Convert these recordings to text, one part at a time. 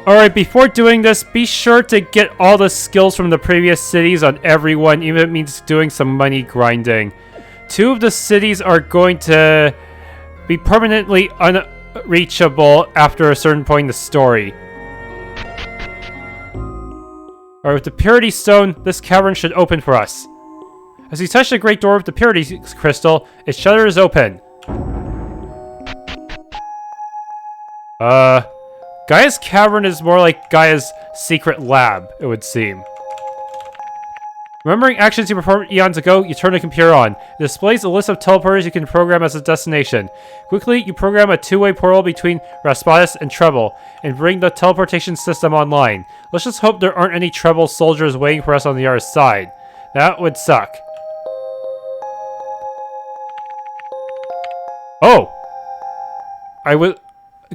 Alright, before doing this, be sure to get all the skills from the previous cities on everyone, even if it means doing some money grinding. 2 of the cities are going to be permanently unreachable after a certain point in the story. Alright, with the Purity Stone, this cavern should open for us. As you touch the great door with the Purity Crystal, its shutter is open. Gaia's Cavern is more like Gaia's secret lab, it would seem. Remembering actions you performed eons ago, you turn the computer on. It displays a list of teleporters you can program as a destination. Quickly, you program a 2-way portal between Rasputis and Trevelle, and bring the teleportation system online. Let's just hope there aren't any Trevelle soldiers waiting for us on the other side. That would suck. Oh!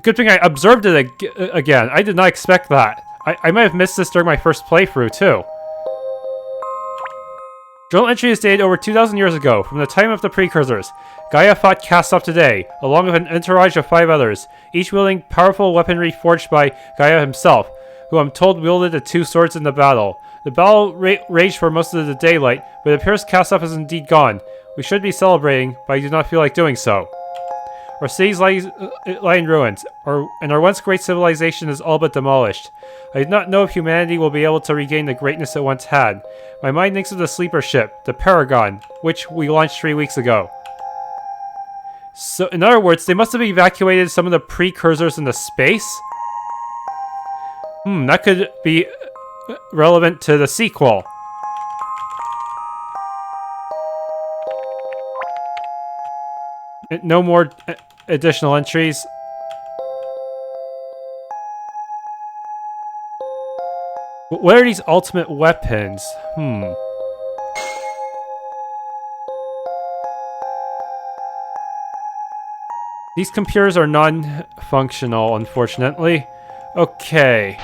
Good thing I observed it again. I did not expect that. I might have missed this during my first playthrough, too. Journal entry is dated over 2,000 years ago, from the time of the precursors. Gaia fought CASTOTH today, along with an entourage of 5 others, each wielding powerful weaponry forged by Gaia himself, who I'm told wielded the 2 swords in the battle. The battle raged for most of the daylight, but it appears CASTOTH is indeed gone. We should be celebrating, but I do not feel like doing so. Our cities lie in ruins, and our once great civilization is all but demolished. I do not know if humanity will be able to regain the greatness it once had. My mind thinks of the sleeper ship, the Paragon, which we launched 3 weeks ago. So, in other words, they must have evacuated some of the precursors into space? That could be relevant to the sequel. No more additional entries. What are these ultimate weapons? These computers are non-functional, unfortunately. Okay.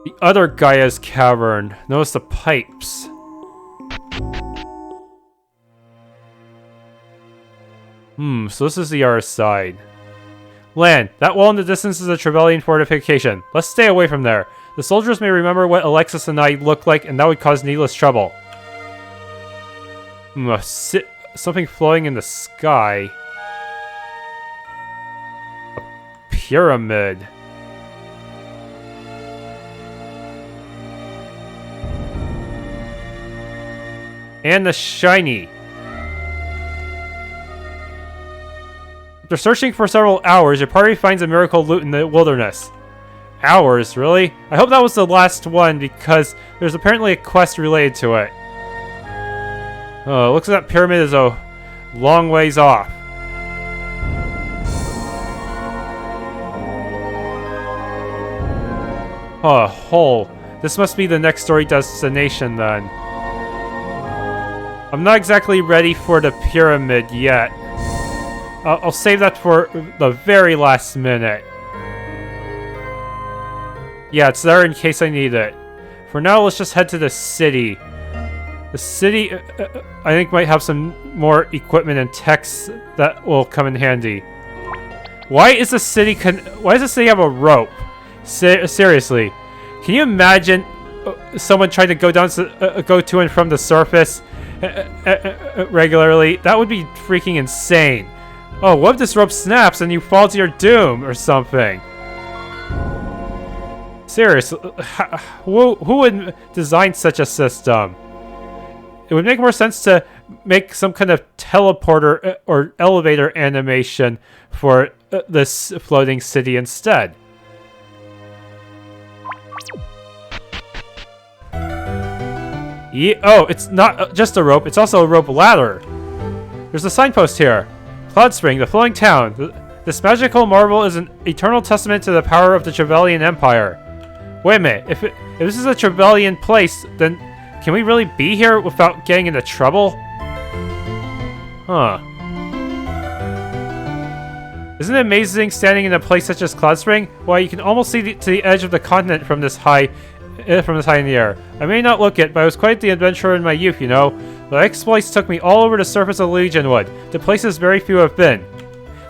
The other Gaia's Cavern. Notice the pipes. So this is the other side. Land. That wall in the distance is a Trevellian fortification. Let's stay away from there. The soldiers may remember what Alexis and I looked like, and that would cause needless trouble. Something floating in the sky. A pyramid. And the shiny. After searching for several hours, your party finds a miracle loot in the wilderness. Hours, really? I hope that was the last one, because there's apparently a quest related to it. Oh, looks like that pyramid is a long ways off. Oh, a hole. This must be the next story destination, then. I'm not exactly ready for the pyramid yet. I'll save that for the very last minute. Yeah, it's there in case I need it. For now, let's just head to the city. The city, I think, might have some more equipment and techs that will come in handy. Why does the city have a rope? Seriously, can you imagine someone trying to go to and from the surface regularly? That would be freaking insane. Oh, what if this rope snaps and you fall to your doom or something? Seriously, who would design such a system? It would make more sense to make some kind of teleporter or elevator animation for this floating city instead. Yeah, oh, it's not just a rope, it's also a rope ladder. There's a signpost here. Cloudspring, the floating town. This magical marvel is an eternal testament to the power of the Trevellian Empire. Wait a minute, if this is a Trevellian place, then can we really be here without getting into trouble? Huh. Isn't it amazing standing in a place such as Cloudspring? Why, you can almost see to the edge of the continent from this high in the air. I may not look it, but I was quite the adventurer in my youth, you know. The exploits took me all over the surface of Legionwood, to places very few have been.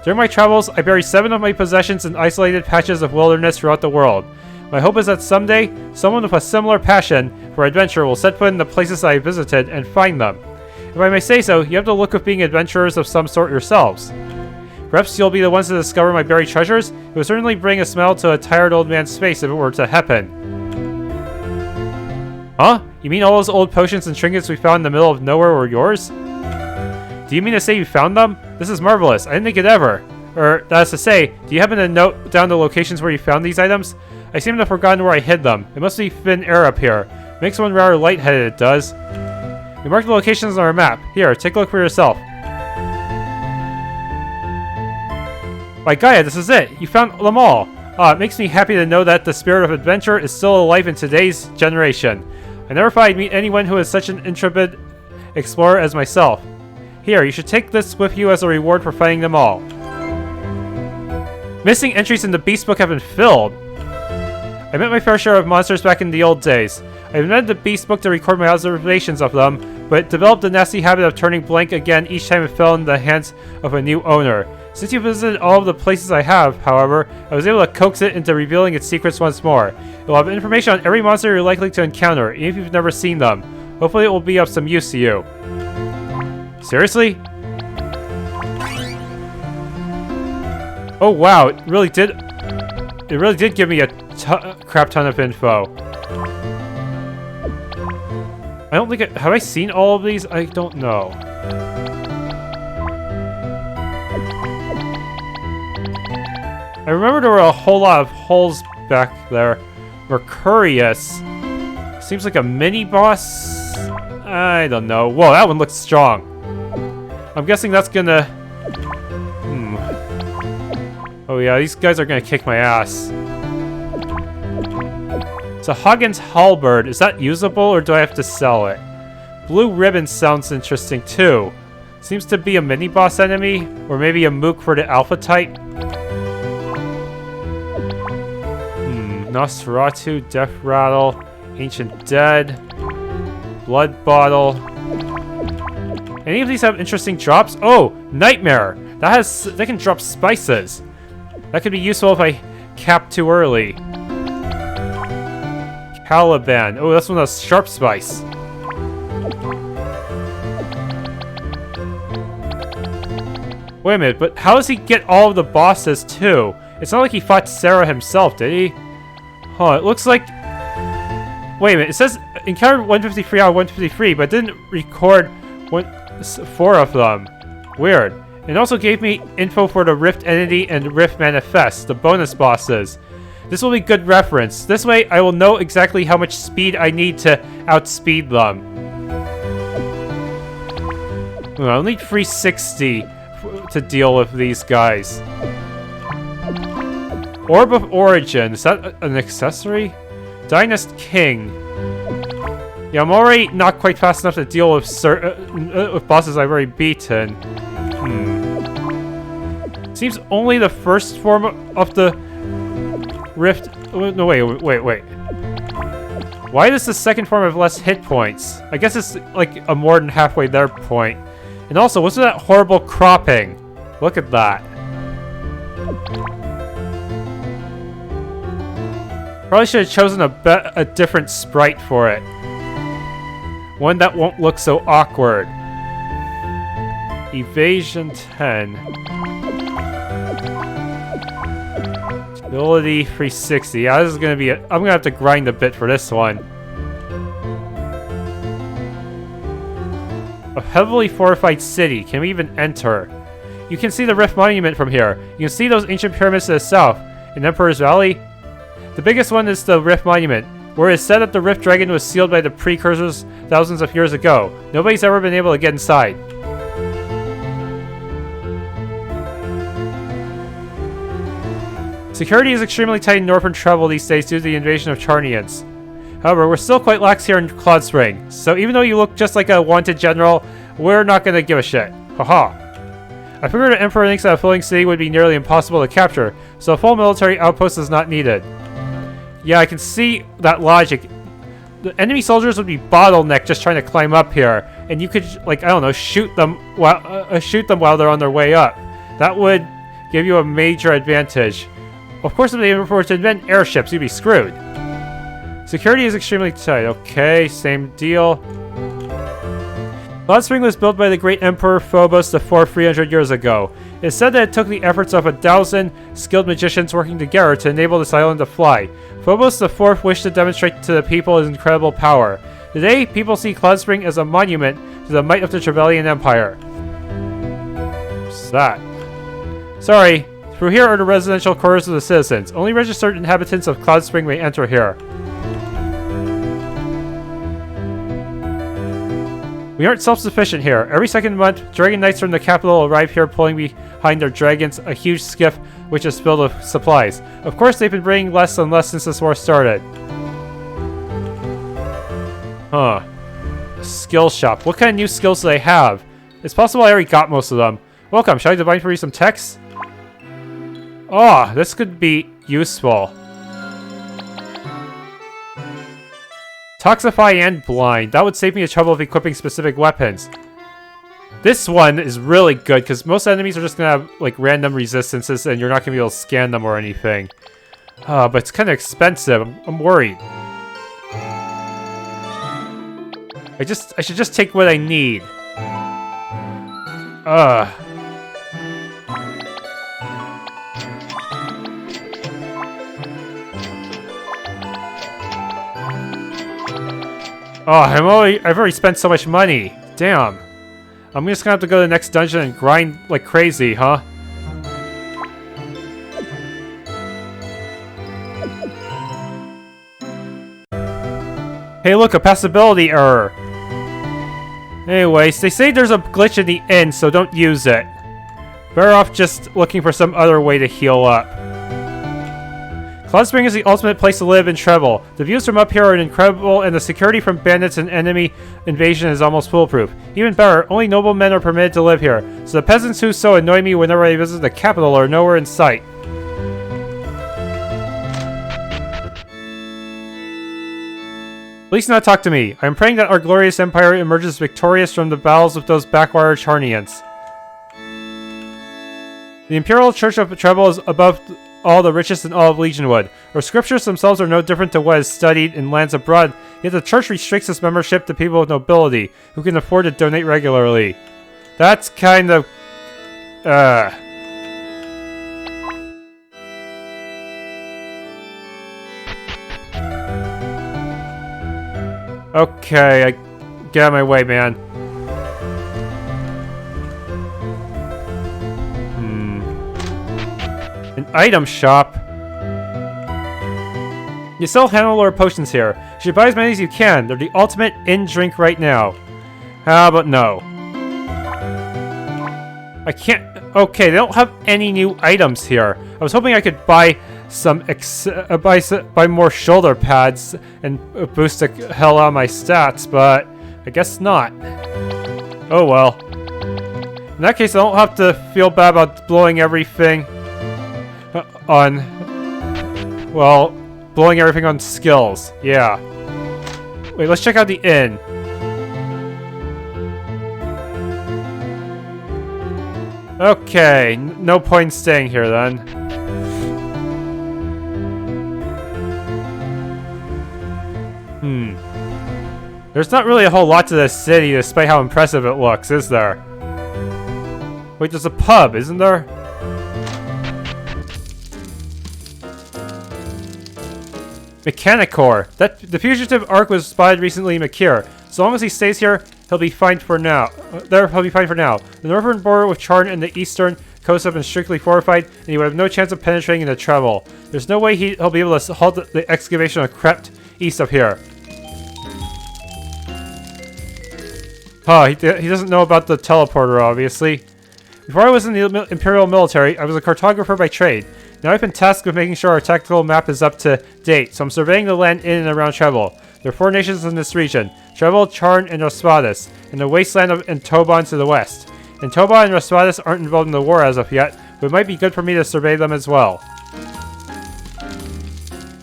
During my travels, I buried 7 of my possessions in isolated patches of wilderness throughout the world. My hope is that someday, someone with a similar passion for adventure will set foot in the places I visited and find them. If I may say so, you have the look of being adventurers of some sort yourselves. Perhaps you'll be the ones to discover my buried treasures. It would certainly bring a smile to a tired old man's face if it were to happen. Huh? You mean all those old potions and trinkets we found in the middle of nowhere were yours? Do you mean to say you found them? This is marvelous. I didn't think it ever. Or, that is to say, do you happen to note down the locations where you found these items? I seem to have forgotten where I hid them. It must be thin air up here. Makes one rather lightheaded, it does. We marked the locations on our map. Here, take a look for yourself. By Gaia, this is it! You found them all! It makes me happy to know that the spirit of adventure is still alive in today's generation. I never thought I'd meet anyone who is such an intrepid explorer as myself. Here, you should take this with you as a reward for finding them all. Missing entries in the Beast Book have been filled. I met my fair share of monsters back in the old days. I invented the Beast Book to record my observations of them, but developed the nasty habit of turning blank again each time it fell in the hands of a new owner. Since you visited all of the places I have, however, I was able to coax it into revealing its secrets once more. It will have information on every monster you're likely to encounter, even if you've never seen them. Hopefully it will be of some use to you. Seriously? Oh wow, it really did give me a crap ton of info. I don't think have I seen all of these? I don't know. I remember there were a whole lot of holes back there. Mercurius. Seems like a mini-boss? I don't know. Whoa, that one looks strong. I'm guessing that's gonna... Oh yeah, these guys are gonna kick my ass. It's a Hagen's halberd. Is that usable, or do I have to sell it? Blue ribbon sounds interesting too. Seems to be a mini-boss enemy, or maybe a mook for the alpha type. Nosferatu, Death Rattle, Ancient Dead, Blood Bottle. Any of these have interesting drops? Oh, Nightmare! That can drop spices. That could be useful if I cap too early. Caliban. Oh, that's one of those sharp spice. Wait a minute, but how does he get all of the bosses too? It's not like he fought Sarah himself, did he? Huh, it looks like... Wait a minute, it says encountered 153 out of 153, but didn't record 4 of them. Weird. It also gave me info for the Rift Entity and Rift Manifest, the bonus bosses. This will be good reference. This way, I will know exactly how much speed I need to outspeed them. I'll need 360 to deal with these guys. Orb of Origin. Is that an accessory? Dynast King. Yeah, I'm already not quite fast enough to deal with bosses I've already beaten. Seems only the first form of the Rift... No, wait. Why does the second form have less hit points? I guess it's like a more than halfway there point. And also, what's with that horrible cropping? Look at that. Probably should have chosen a different sprite for it. One that won't look so awkward. Evasion 10. Ability 360. Yeah, this is gonna be I'm gonna have to grind a bit for this one. A heavily fortified city. Can we even enter? You can see the Rift Monument from here. You can see those ancient pyramids to the south. In Emperor's Valley. The biggest one is the Rift Monument, where it is said that the Rift Dragon was sealed by the precursors thousands of years ago. Nobody's ever been able to get inside. Security is extremely tight in northern Trevelle these days due to the invasion of Charnians. However, we're still quite lax here in Cloudspring, so even though you look just like a wanted general, we're not gonna give a shit. Haha. I figured the Emperor thinks that a floating city would be nearly impossible to capture, so a full military outpost is not needed. Yeah, I can see that logic. The enemy soldiers would be bottlenecked just trying to climb up here, and you could, like, I don't know, shoot them while they're on their way up. That would give you a major advantage. Of course, if they were to invent airships, you'd be screwed. Security is extremely tight. Okay, same deal. Cloudspring was built by the great Emperor Phobos IV 300 years ago. It is said that it took the efforts of 1,000 skilled magicians working together to enable this island to fly. Phobos IV wished to demonstrate to the people his incredible power. Today, people see Cloudspring as a monument to the might of the Trevelian Empire. What's that? Sorry, through here are the residential quarters of the citizens. Only registered inhabitants of Cloudspring may enter here. We aren't self-sufficient here. Every second month, Dragon Knights from the capital arrive here pulling behind their dragons a huge skiff which is filled with supplies. Of course, they've been bringing less and less since this war started. Huh. A skill shop. What kind of new skills do they have? It's possible I already got most of them. Welcome. Shall I divine for you some text? Oh, this could be useful. Toxify and Blind. That would save me the trouble of equipping specific weapons. This one is really good because most enemies are just going to have like random resistances and you're not going to be able to scan them or anything. But it's kind of expensive. I'm worried. I should just take what I need. Oh, I've already spent so much money. Damn. I'm just gonna have to go to the next dungeon and grind like crazy, huh? Hey look, a passability error. Anyways, they say there's a glitch in the end, so don't use it. Better off just looking for some other way to heal up. Cloudspring is the ultimate place to live in Trevelle. The views from up here are incredible, and the security from bandits and enemy invasion is almost foolproof. Even better, only noblemen are permitted to live here, so the peasants who so annoy me whenever I visit the capital are nowhere in sight. Please do not talk to me. I am praying that our glorious empire emerges victorious from the battles with those backwater Charnians. The Imperial Church of Trevelle is above all the richest in all of Legionwood. Our scriptures themselves are no different to what is studied in lands abroad, yet the church restricts its membership to people of nobility, who can afford to donate regularly. That's kind of... Okay, get out of my way, man. An item shop. You sell handler potions here. You should buy as many as you can. They're the ultimate in-drink right now. How about no? I can't... Okay, they don't have any new items here. I was hoping I could buy some buy more shoulder pads and boost the hell out of my stats, but I guess not. Oh well. In that case, I don't have to feel bad about blowing everything on... Well, blowing everything on skills. Yeah. Wait, let's check out the inn. Okay, no point in staying here then. There's not really a whole lot to this city despite how impressive it looks, is there? Wait, there's a pub, isn't there? Mechanicore. The fugitive Ark was spotted recently in Mercurius. So long as he stays here, he'll be fine for now. He'll be fine for now. The northern border with Charn and the eastern coast have been strictly fortified, and he would have no chance of penetrating into Trevelle. There's no way he'll be able to halt the excavation of Krept east of here. Huh, he doesn't know about the teleporter, obviously. Before I was in the Imperial military, I was a cartographer by trade. Now I've been tasked with making sure our tactical map is up to date, so I'm surveying the land in and around Trevelle. There are 4 nations in this region: Trevelle, Charn, and Raspadis, and the wasteland of Entauban to the west. Entauban and Raspadis aren't involved in the war as of yet, but it might be good for me to survey them as well.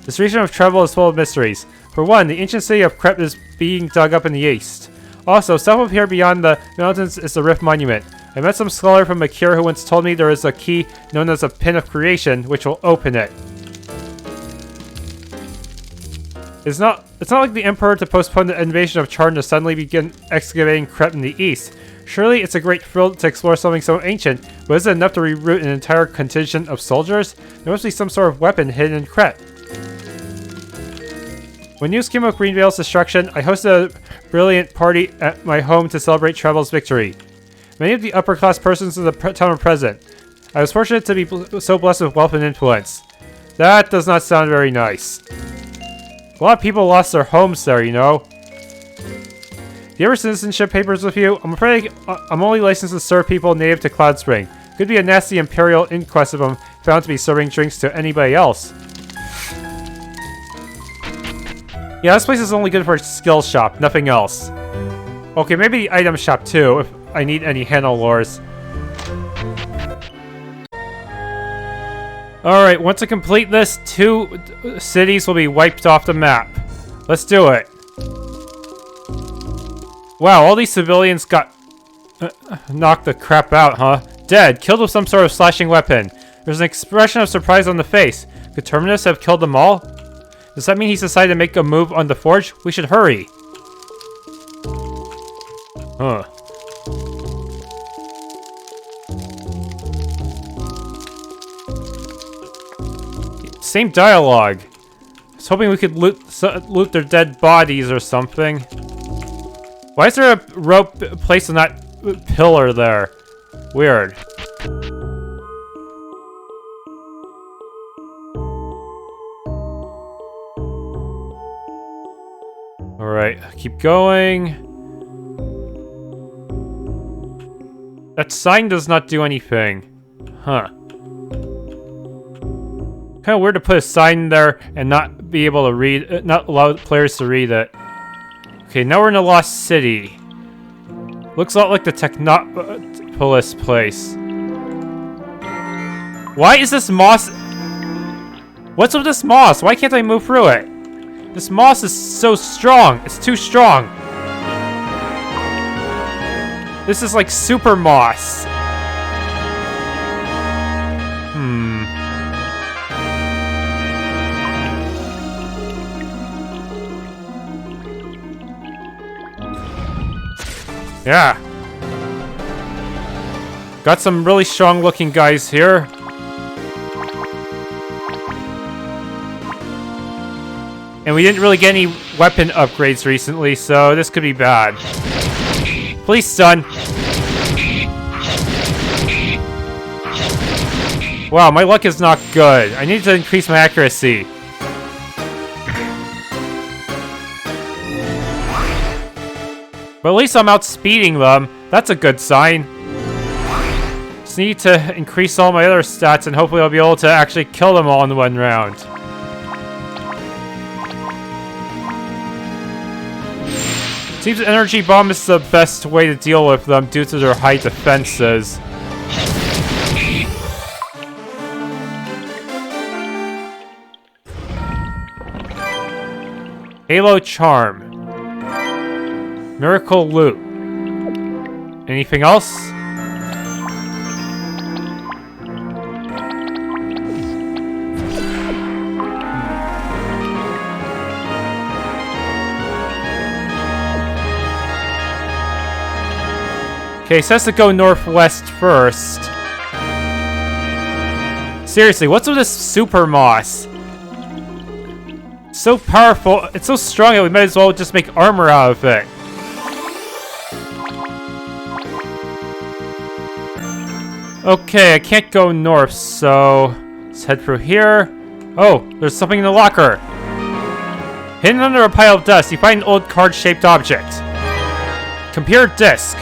This region of Trevelle is full of mysteries. For one, the ancient city of Krept is being dug up in the east. Also, south of here beyond the mountains is the Rift Monument. I met some scholar from Mercurius who once told me there is a key known as a Pin of Creation, which will open it. It's not like the Emperor to postpone the invasion of Charn to suddenly begin excavating Crete in the east. Surely it's a great thrill to explore something so ancient, but is it enough to reroute an entire contingent of soldiers? There must be some sort of weapon hidden in Crete. When news came of Greenvale's destruction, I hosted a brilliant party at my home to celebrate Trevelle's victory. Many of the upper-class persons in the town were present. I was fortunate to be so blessed with wealth and influence. That does not sound very nice. A lot of people lost their homes there, you know. Do you have citizenship papers with you? I'm afraid I'm only licensed to serve people native to Cloudspring. Could be a nasty imperial inquest if I'm found to be serving drinks to anybody else. Yeah, this place is only good for a skill shop, nothing else. Okay, maybe the item shop too, if I need any handle lures. Alright, once I complete this, 2 cities will be wiped off the map. Let's do it. Wow, all these civilians got knocked the crap out, huh? Dead, killed with some sort of slashing weapon. There's an expression of surprise on the face. Could Terminus have killed them all? Does that mean he's decided to make a move on the forge? We should hurry. Huh. Same dialogue. I was hoping we could loot their dead bodies or something. Why is there a rope placed on that pillar there? Weird. Alright, keep going. That sign does not do anything. Huh. Kind of weird to put a sign there and not be able to read it, not allow players to read it. Okay, now we're in a lost city. Looks a lot like the Technopolis place. Why is this moss? What's with this moss? Why can't I move through it? This moss is so strong. It's too strong. This is like super moss. Yeah. Got some really strong looking guys here. And we didn't really get any weapon upgrades recently, so this could be bad. Please, stun. Wow, my luck is not good. I need to increase my accuracy. But at least I'm outspeeding them. That's a good sign. Just need to increase all my other stats and hopefully I'll be able to actually kill them all in one round. Seems an energy bomb is the best way to deal with them due to their high defenses. Halo Charm. Miracle Loot. Anything else? Okay, it says to go northwest first. Seriously, what's with this super moss? So powerful, it's so strong that we might as well just make armor out of it. Okay, I can't go north, so let's head through here. Oh, there's something in the locker. Hidden under a pile of dust, you find an old card-shaped object. Computer disk.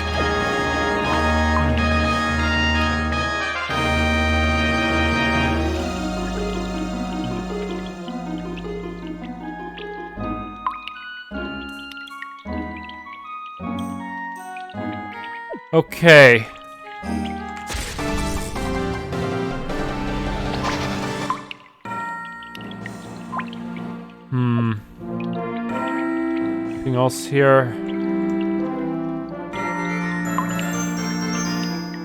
Okay. Anything else here?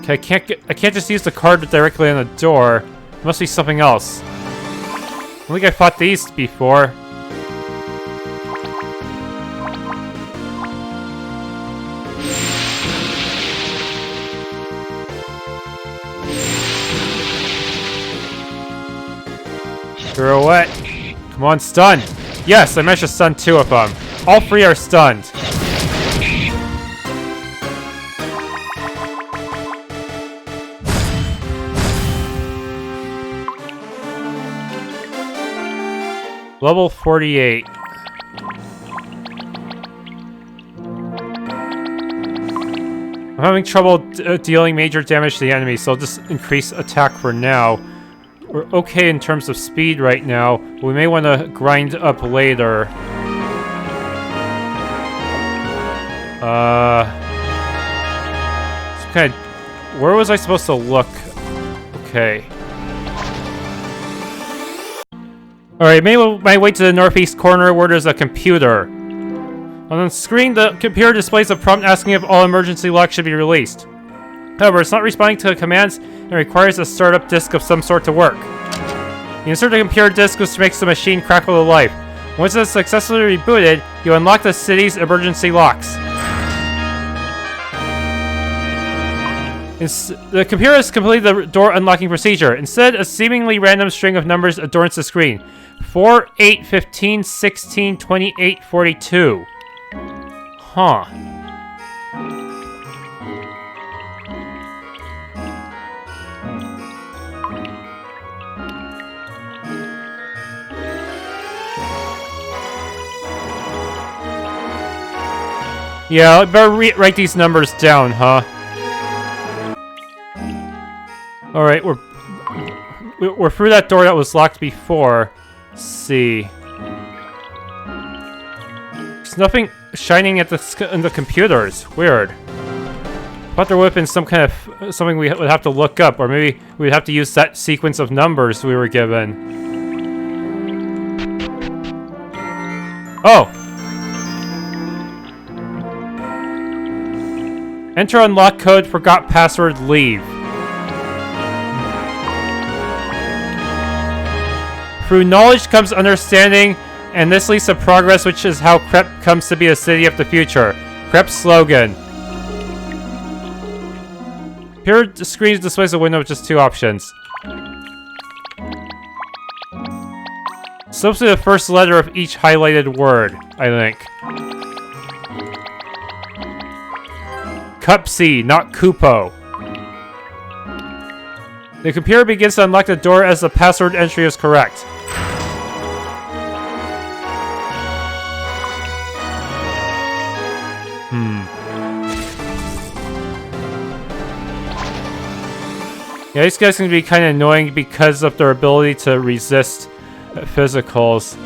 Okay, I can't just use the card directly on the door. It must be something else. I think I fought these before. Pirouette. Come on, stun. Yes, I managed to stun 2 of them. All 3 are stunned. Level 48. I'm having trouble dealing major damage to the enemy, so I'll just increase attack for now. We're okay in terms of speed right now. We may want to grind up later. Where was I supposed to look? Okay. Alright, maybe my way to the northeast corner where there's a computer. On the screen, the computer displays a prompt asking if all emergency locks should be released. However, it's not responding to the commands and requires a startup disk of some sort to work. You insert the computer disk, which makes the machine crackle to life. Once it's successfully rebooted, you unlock the city's emergency locks. The computer has completed the door unlocking procedure. Instead, a seemingly random string of numbers adorns the screen. 4, 8, 15, 16, 28, 42. Huh. Yeah, I better write these numbers down, huh? Alright, we're through that door that was locked before. Let's see. There's nothing shining at in the computers. Weird. I thought there would have been some kind of something we would have to look up, or maybe we'd have to use that sequence of numbers we were given. Oh! Enter unlock code, forgot password, leave. Through knowledge comes understanding, and this leads to progress, which is how Crep comes to be a city of the future. Crep's slogan. Here, the screen displays a window with just 2 options. Supposed to be the first letter of each highlighted word, I think. Cup C, not Kupo. The computer begins to unlock the door as the password entry is correct. Yeah, these guys can be kind of annoying because of their ability to resist physicals.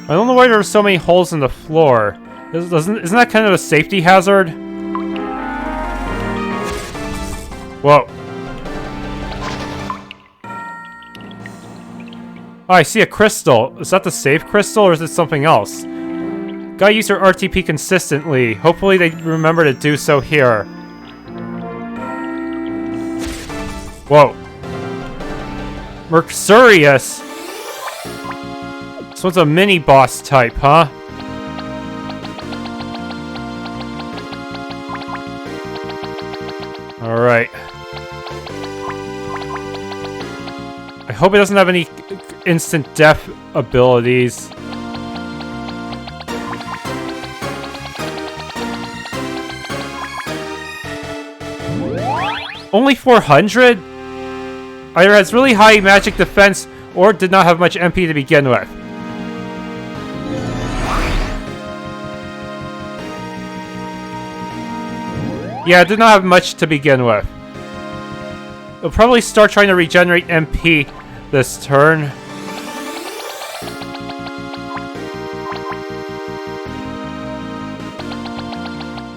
I don't know why there are so many holes in the floor. Isn't that kind of a safety hazard? Whoa. Oh, I see a crystal. Is that the save crystal, or is it something else? Gotta use your RTP consistently. Hopefully they remember to do so here. Whoa. Mercurius? This one's a mini-boss type, huh? Alright. I hope it doesn't have any instant death abilities. Only 400? Either has really high magic defense or did not have much MP to begin with. Yeah, it did not have much to begin with. It'll probably start trying to regenerate MP this turn.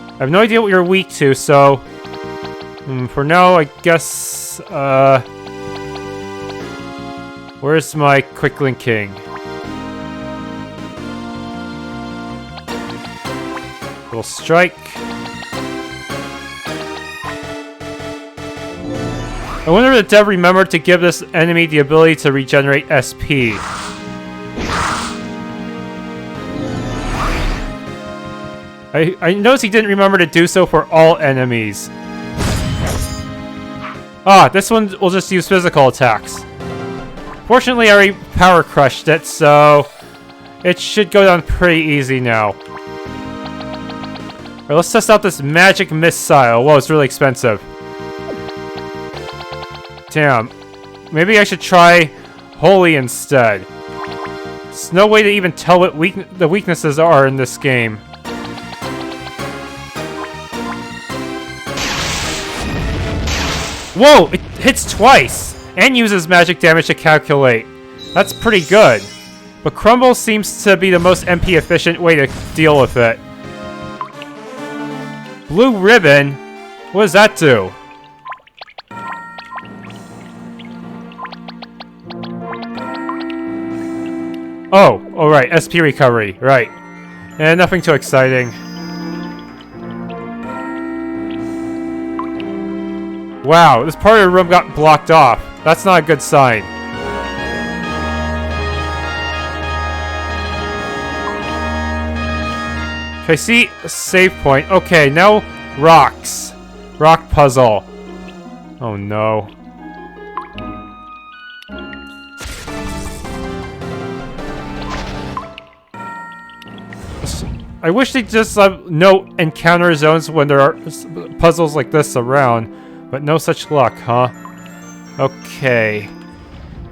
I have no idea what you're weak to, so... for now, I guess, where's my quick linking? Little strike. I wonder if the dev remembered to give this enemy the ability to regenerate SP. I noticed he didn't remember to do so for all enemies. Ah, this one will just use physical attacks. Fortunately, I already power crushed it, so it should go down pretty easy now. Alright, let's test out this magic missile. Whoa, it's really expensive. Damn. Maybe I should try Holy instead. There's no way to even tell what the weaknesses are in this game. Whoa! It hits twice! And uses magic damage to calculate. That's pretty good. But Crumble seems to be the most MP efficient way to deal with it. Blue Ribbon? What does that do? Oh, right, SP recovery, right. And nothing too exciting. Wow, this part of the room got blocked off. That's not a good sign. Okay, see a save point. Okay, now rocks. Rock puzzle. Oh no. I wish they just no encounter zones when there are puzzles like this around, but no such luck, huh? Okay.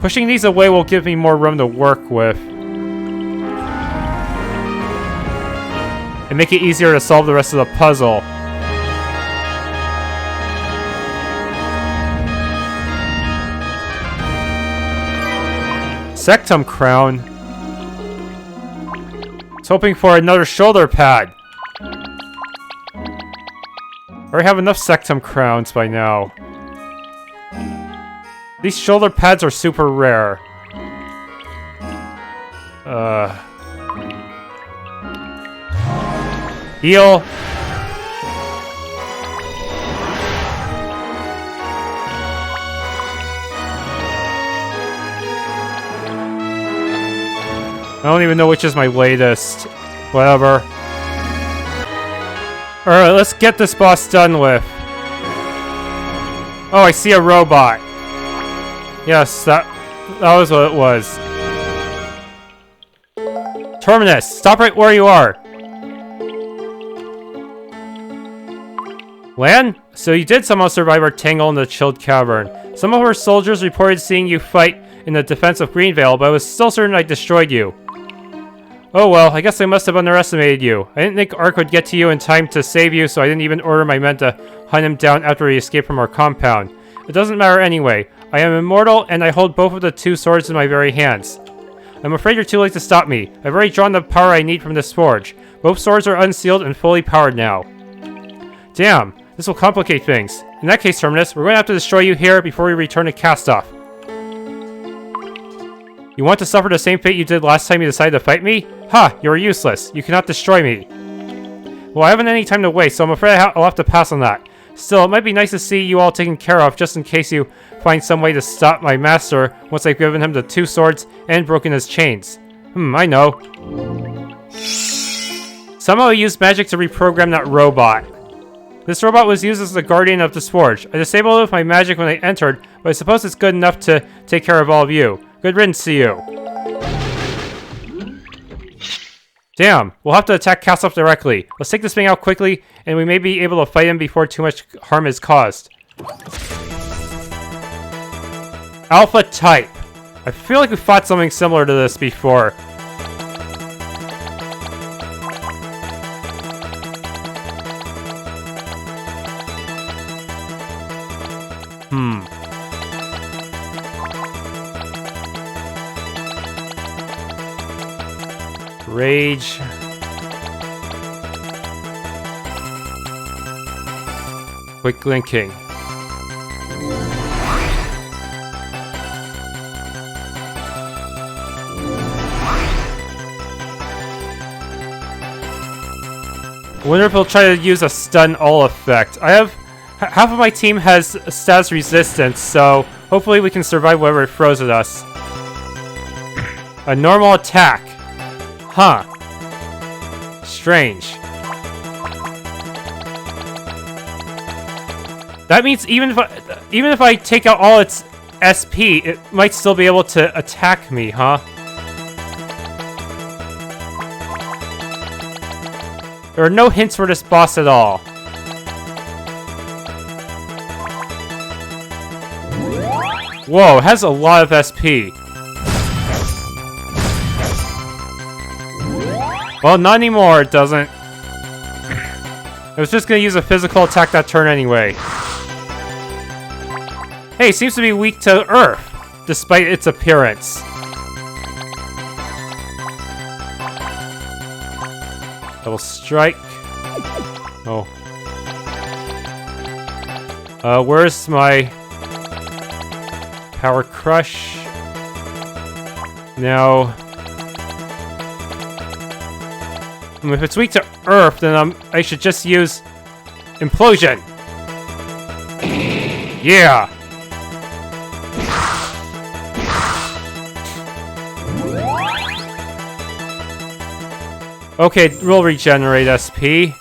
Pushing these away will give me more room to work with. And make it easier to solve the rest of the puzzle. Sectum Crown. I was hoping for another shoulder pad. I already have enough Sectum Crowns by now. These shoulder pads are super rare. Heal. I don't even know which is my latest. Whatever. Alright, let's get this boss done with. Oh, I see a robot. Yes, that was what it was. Terminus, stop right where you are. Lan? So you did somehow survive our tangle in the chilled cavern. Some of our soldiers reported seeing you fight in the defense of Greenvale, but I was still certain I destroyed you. Oh well, I guess I must have underestimated you. I didn't think Ark would get to you in time to save you, so I didn't even order my men to hunt him down after he escaped from our compound. It doesn't matter anyway. I am immortal, and I hold both of the two swords in my very hands. I'm afraid you're too late to stop me. I've already drawn the power I need from this forge. Both swords are unsealed and fully powered now. Damn, this will complicate things. In that case, Terminus, we're going to have to destroy you here before we return to CASTOTH. You want to suffer the same fate you did last time you decided to fight me? Ha! You're useless. You cannot destroy me. Well, I haven't any time to waste, so I'm afraid I'll have to pass on that. Still, it might be nice to see you all taken care of, just in case you find some way to stop my master once I've given him the two swords and broken his chains. I know. Somehow I used magic to reprogram that robot. This robot was used as the guardian of this forge. I disabled it with my magic when I entered, but I suppose it's good enough to take care of all of you. Good riddance to you. Damn, we'll have to attack CASTOTH directly. Let's take this thing out quickly, and we may be able to fight him before too much harm is caused. Alpha type. I feel like we fought something similar to this before. Rage. Quick linking. I wonder if he'll try to use a stun all effect. Half of my team has status resistance, so hopefully we can survive whatever it throws at us. A normal attack. Huh. Strange. That means even if I take out all its SP, it might still be able to attack me, huh? There are no hints for this boss at all. Whoa, it has a lot of SP. Well, not anymore, it doesn't. I was just gonna use a physical attack that turn anyway. Hey, it seems to be weak to Earth, despite its appearance. Double strike. Oh. Where's my power crush? Now, if it's weak to Earth, then I should just use implosion. Yeah. Okay, we'll regenerate SP.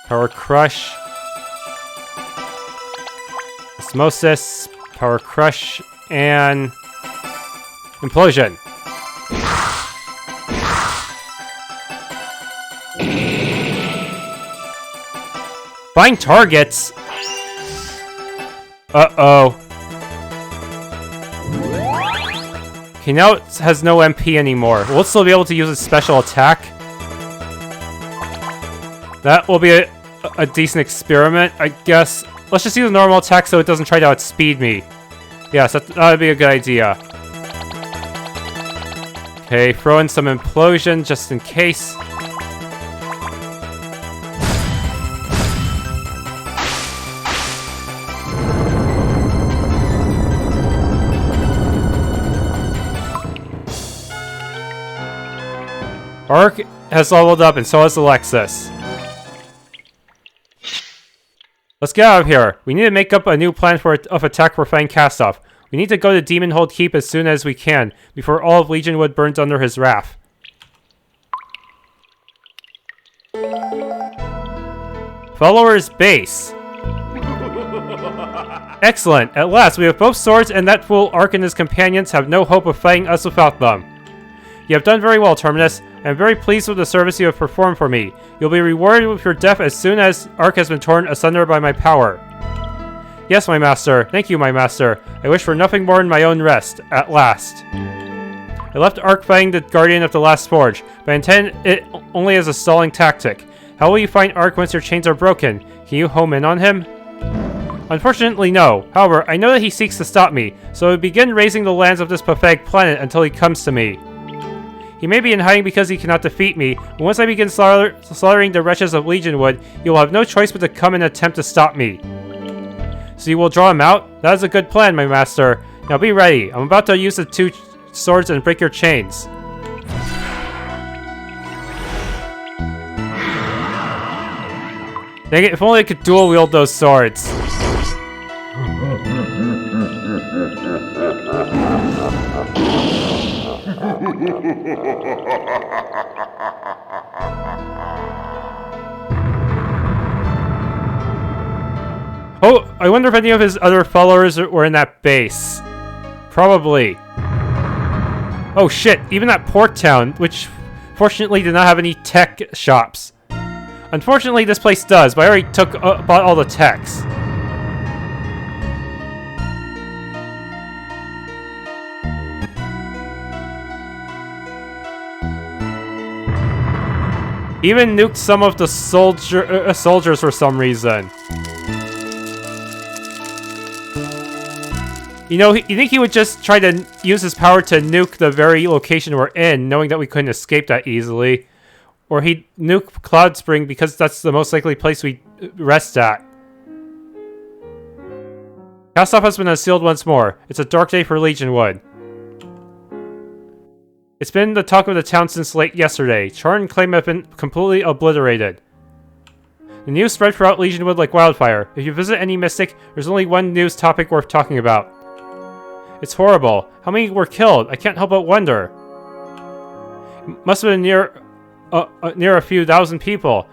Power Crush. Osmosis. Power Crush. And... Implosion. Find targets. Uh-oh. Okay, now it has no MP anymore. We'll still be able to use its special attack. That will be a decent experiment, I guess. Let's just use a normal attack so it doesn't try to outspeed me. Yes, that would be a good idea. Okay, throw in some implosion just in case. Ark has leveled up, and so has Alexis. Let's get out of here. We need to make up a new plan of attack for fighting CASTOTH. We need to go to Demonhold Keep as soon as we can, before all of Legionwood burns under his wrath. Follower's base. Excellent. At last, we have both swords, and that fool Ark and his companions have no hope of fighting us without them. You have done very well, Terminus. I am very pleased with the service you have performed for me. You'll be rewarded with your death as soon as Ark has been torn asunder by my power. Yes, my master. Thank you, my master. I wish for nothing more than my own rest, at last. I left Ark fighting the Guardian of the Last Forge, but I intend it only as a stalling tactic. How will you find Ark once your chains are broken? Can you home in on him? Unfortunately, no. However, I know that he seeks to stop me, so I will begin raising the lands of this pathetic planet until he comes to me. He may be in hiding because he cannot defeat me, but once I begin slaughtering the wretches of Legionwood, he will have no choice but to come and attempt to stop me. So you will draw him out? That is a good plan, my master. Now be ready. I'm about to use the two swords and break your chains. Dang it, if only I could dual wield those swords. Oh, I wonder if any of his other followers were in that base. Probably. Oh shit, even that port town, which fortunately did not have any tech shops. Unfortunately, this place does, but I already bought all the techs. Even nuked some of the soldiers for some reason. You know, you think he would just try to use his power to nuke the very location we're in, knowing that we couldn't escape that easily. Or he'd nuke Cloudspring because that's the most likely place we rest at. CASTOTH has been unsealed once more. It's a dark day for Legionwood. It's been the talk of the town since late yesterday. Charn and Claim have been completely obliterated. The news spread throughout Legionwood like wildfire. If you visit any mystic, there's only one news topic worth talking about. It's horrible. How many were killed? I can't help but wonder. It must have been near a few thousand people.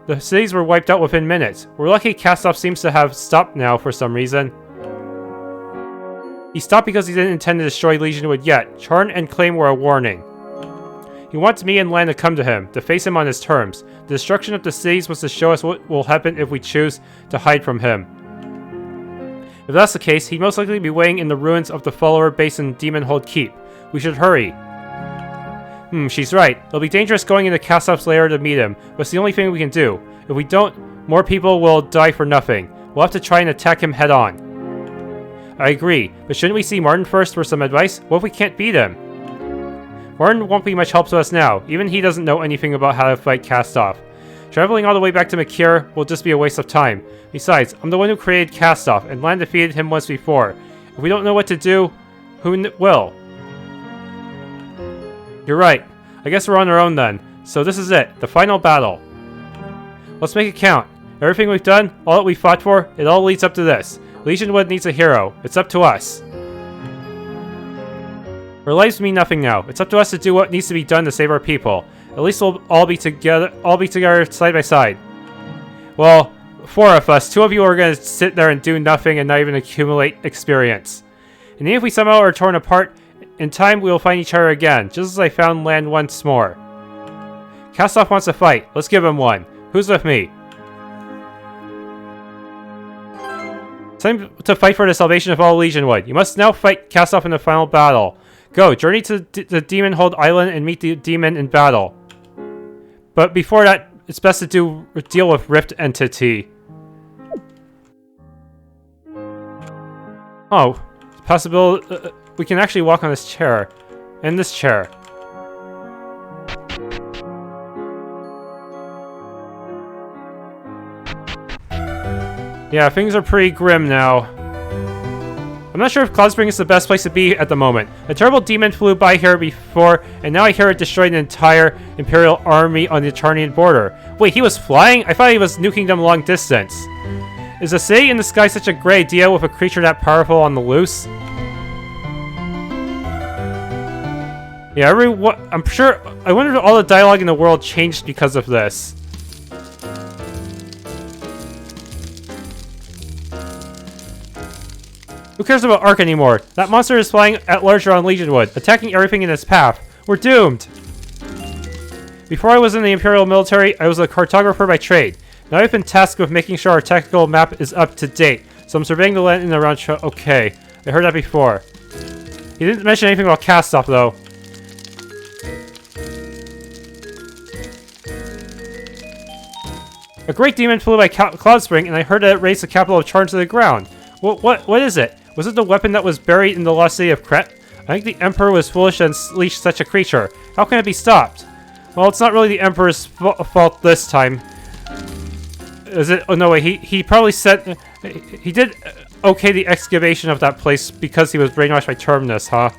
The cities were wiped out within minutes. We're lucky CASTOTH seems to have stopped now for some reason. He stopped because he didn't intend to destroy Legionwood yet. Charn and Claim were a warning. He wants me and Lan to come to him, to face him on his terms. The destruction of the cities was to show us what will happen if we choose to hide from him. If that's the case, he'd most likely be waiting in the ruins of the follower base in Demonhold Keep. We should hurry. She's right. It'll be dangerous going into CASTOTH's lair to meet him, but it's the only thing we can do. If we don't, more people will die for nothing. We'll have to try and attack him head on. I agree, but shouldn't we see Martin first for some advice? What if we can't beat him? Martin won't be much help to us now. Even he doesn't know anything about how to fight CASTOTH. Traveling all the way back to Mercurius will just be a waste of time. Besides, I'm the one who created CASTOTH, and Lan defeated him once before. If we don't know what to do, who will? You're right. I guess we're on our own then. So this is it, the final battle. Let's make it count. Everything we've done, all that we fought for, it all leads up to this. Legionwood needs a hero. It's up to us. Our lives mean nothing now. It's up to us to do what needs to be done to save our people. At least we'll all be together side by side. Well, 4 of us. 2 of you are going to sit there and do nothing and not even accumulate experience. And even if we somehow are torn apart, in time we will find each other again, just as I found Lan once more. CASTOTH wants to fight. Let's give him one. Who's with me? Time to fight for the salvation of all Legionwood. You must now fight CASTOTH in the final battle. Go, journey to the Demonhold Island and meet the demon in battle. But before that, it's best to deal with Rift Entity. Oh, possibility. We can actually walk on this chair. In this chair. Yeah, things are pretty grim now. I'm not sure if Cloudspring is the best place to be at the moment. A terrible demon flew by here before, and now I hear it destroyed an entire Imperial army on the Charnian border. Wait, he was flying? I thought he was nuking them long distance. Is a city in the sky such a great idea with a creature that powerful on the loose? Yeah, I'm sure. I wonder if all the dialogue in the world changed because of this. Who cares about Ark anymore? That monster is flying at large around Legionwood, attacking everything in its path. We're doomed! Before I was in the Imperial military, I was a cartographer by trade. Now I've been tasked with making sure our tactical map is up to date, so I'm surveying the land in and around Okay, I heard that before. He didn't mention anything about CASTOTH, though. A great demon flew by Cloudspring, and I heard that it raised the capital of Charn to the ground. What is it? Was it the weapon that was buried in the lost city of Kret? I think the Emperor was foolish and unleashed such a creature. How can it be stopped? Well, it's not really the Emperor's fault this time. Is it? Oh, no, wait. He probably said... He did okay the excavation of that place because he was brainwashed by Terminus, huh?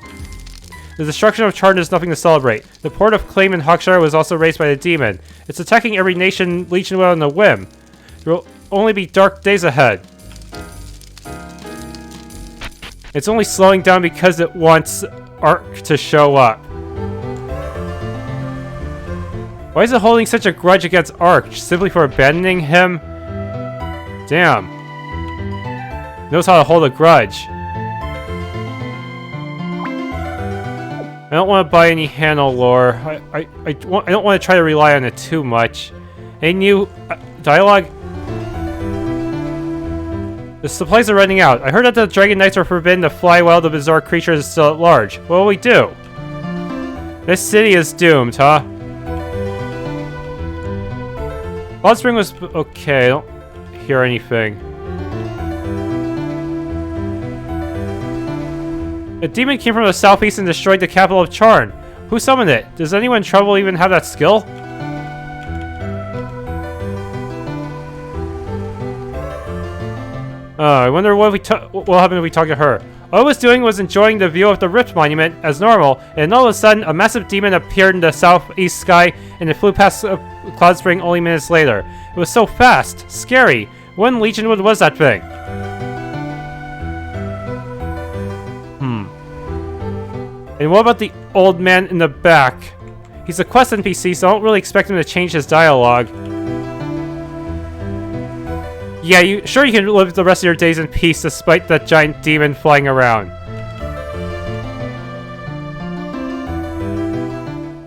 The destruction of Charn is nothing to celebrate. The port of Claim in Hawkshire was also raised by the demon. It's attacking every nation Legionwood on a whim. There will only be dark days ahead. It's only slowing down because it wants Ark to show up. Why is it holding such a grudge against Ark? Simply for abandoning him? Damn. Knows how to hold a grudge. I don't want to buy any Hano lore. I don't want to try to rely on it too much. Any new dialogue? The supplies are running out. I heard that the Dragon Knights are forbidden to fly while the bizarre creature is still at large. What will we do? This city is doomed, huh? Cloudspring was... Okay, I don't hear anything. A demon came from the southeast and destroyed the capital of Charn. Who summoned it? Does anyone in Trevelle even have that skill? I wonder what will happen if we talk to her. All I was doing was enjoying the view of the Rift Monument as normal, and all of a sudden, a massive demon appeared in the southeast sky, and it flew past Cloudspring only minutes later. It was so fast, scary. What in Legionwood was that thing? And what about the old man in the back? He's a quest NPC, so I don't really expect him to change his dialogue. Yeah, you can live the rest of your days in peace despite that giant demon flying around.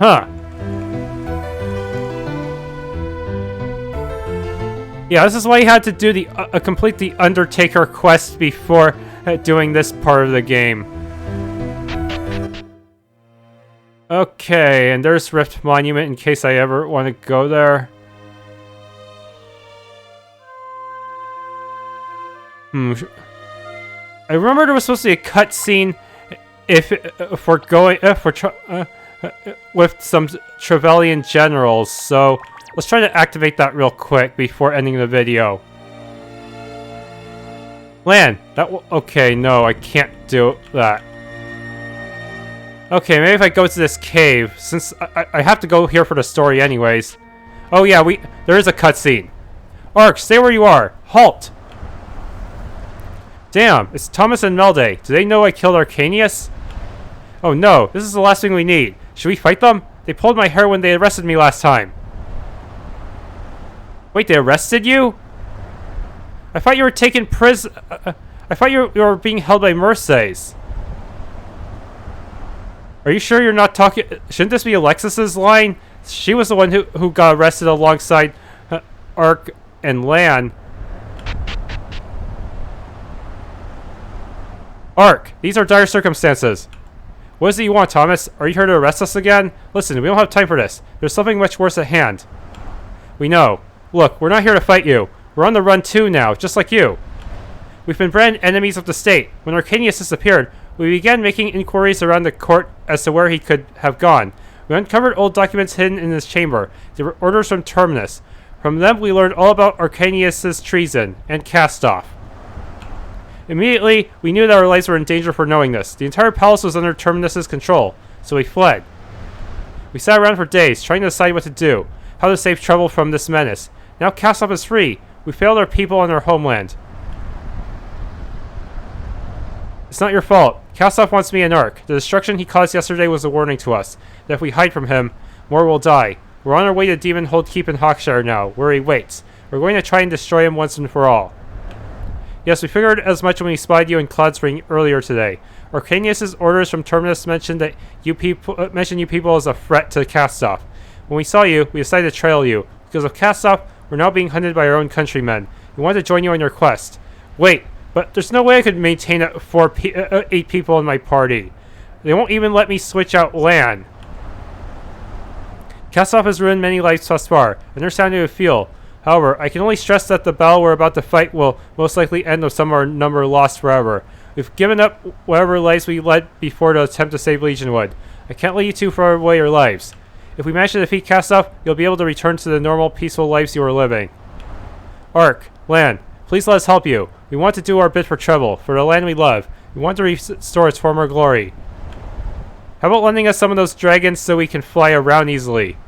Huh. Yeah, this is why you had to do the complete the Undertaker quest before doing this part of the game. Okay, and there's Rift Monument in case I ever want to go there. I remember there was supposed to be a cutscene if we're going with some Trevelyan generals, so let's try to activate that real quick before ending the video. Land, okay, no, I can't do that. Okay, maybe if I go to this cave, since I have to go here for the story anyways. Oh yeah, there is a cutscene. Ark, stay where you are. Halt! Damn, it's Thomas and Melde. Do they know I killed Arcanius? Oh no, this is the last thing we need. Should we fight them? They pulled my hair when they arrested me last time. Wait, they arrested you? I thought you were taken I thought you were being held by Mercedes. Are you sure you're not talking? Shouldn't this be Alexis's line? She was the one who got arrested alongside Ark and Lan. Ark, these are dire circumstances. What is it you want, Thomas? Are you here to arrest us again? Listen, we don't have time for this. There's something much worse at hand. We know. Look, we're not here to fight you. We're on the run too now, just like you. We've been branded enemies of the state. When Arcanius disappeared, we began making inquiries around the court as to where he could have gone. We uncovered old documents hidden in his chamber. They were orders from Terminus. From them, we learned all about Arcanius' treason and CASTOTH. Immediately, we knew that our lives were in danger for knowing this. The entire palace was under Terminus' control, so we fled. We sat around for days, trying to decide what to do, how to save Trevelle from this menace. Now CASTOTH is free. We failed our people and our homeland. It's not your fault. CASTOTH wants me and Ark. The destruction he caused yesterday was a warning to us, that if we hide from him, more will die. We're on our way to Demonhold Keep in Hawkshire now, where he waits. We're going to try and destroy him once and for all. Yes, we figured as much when we spied you in Cloudspring earlier today. Arcanius' orders from Terminus mentioned you people as a threat to CASTOTH. When we saw you, we decided to trail you. Because of CASTOTH, we're now being hunted by our own countrymen. We want to join you on your quest. Wait, but there's no way I could maintain 8 people in my party. They won't even let me switch out Lan. CASTOTH has ruined many lives thus far. I understand how you feel. However, I can only stress that the battle we're about to fight will most likely end with some of our number lost forever. We've given up whatever lives we led before to attempt to save Legionwood. I can't let you two throw away your lives. If we manage to defeat CASTOTH, you'll be able to return to the normal, peaceful lives you were living. Ark, Lan, please let us help you. We want to do our bit for Trevelle, for the land we love. We want to restore its former glory. How about lending us some of those dragons so we can fly around easily?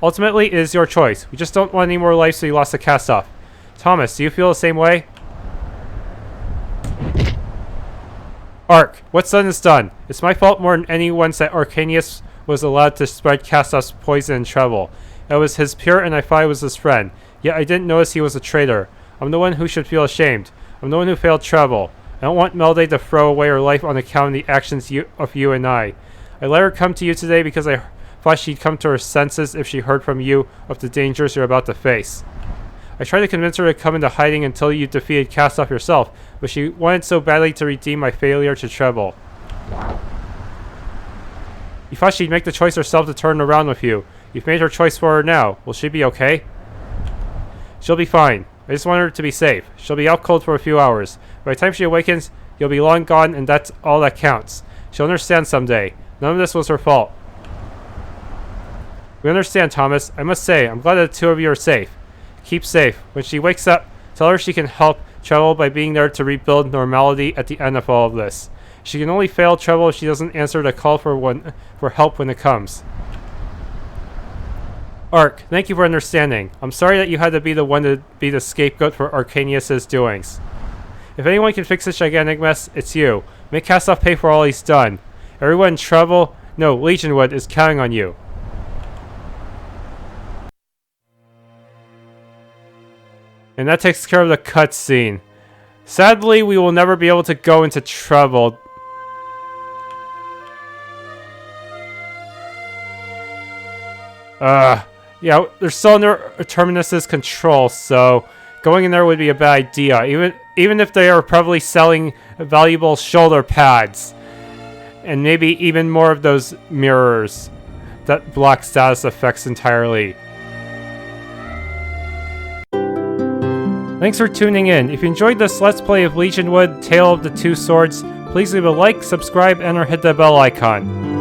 Ultimately, it is your choice. We just don't want any more lives to be lost to CASTOTH. Thomas, do you feel the same way? Ark, what's done is done. It's my fault more than anyone's that Arcanius was allowed to spread CASTOTH's poison in Trevelle. I was his peer and I thought I was his friend. Yet I didn't notice he was a traitor. I'm the one who should feel ashamed. I'm the one who failed Trevelle. I don't want Melde to throw away her life on account of the actions of you and I. I let her come to you today because I thought she'd come to her senses if she heard from you of the dangers you're about to face. I tried to convince her to come into hiding until you defeated CASTOTH yourself, but she wanted so badly to redeem my failure to Trevelle. You thought she'd make the choice herself to turn around with you. You've made her choice for her now. Will she be okay? She'll be fine. I just want her to be safe. She'll be out cold for a few hours. By the time she awakens, you'll be long gone, and that's all that counts. She'll understand someday. None of this was her fault. We understand, Thomas. I must say, I'm glad that the two of you are safe. Keep safe. When she wakes up, tell her she can help Trevelle by being there to rebuild normality at the end of all of this. She can only fail Trevelle if she doesn't answer the call for help when it comes. Ark, thank you for understanding. I'm sorry that you had to be the one to be the scapegoat for Arcanius' doings. If anyone can fix this gigantic mess, it's you. Make CASTOTH pay for all he's done. Everyone in Trevelle, no, Legionwood, is counting on you. And that takes care of the cutscene. Sadly, we will never be able to go into Trevelle. Yeah, they're still under Terminus's control, so going in there would be a bad idea, even if they are probably selling valuable shoulder pads. And maybe even more of those mirrors that block status effects entirely. Thanks for tuning in. If you enjoyed this Let's Play of Legionwood, Tale of the Two Swords, please leave a like, subscribe, and or hit the bell icon.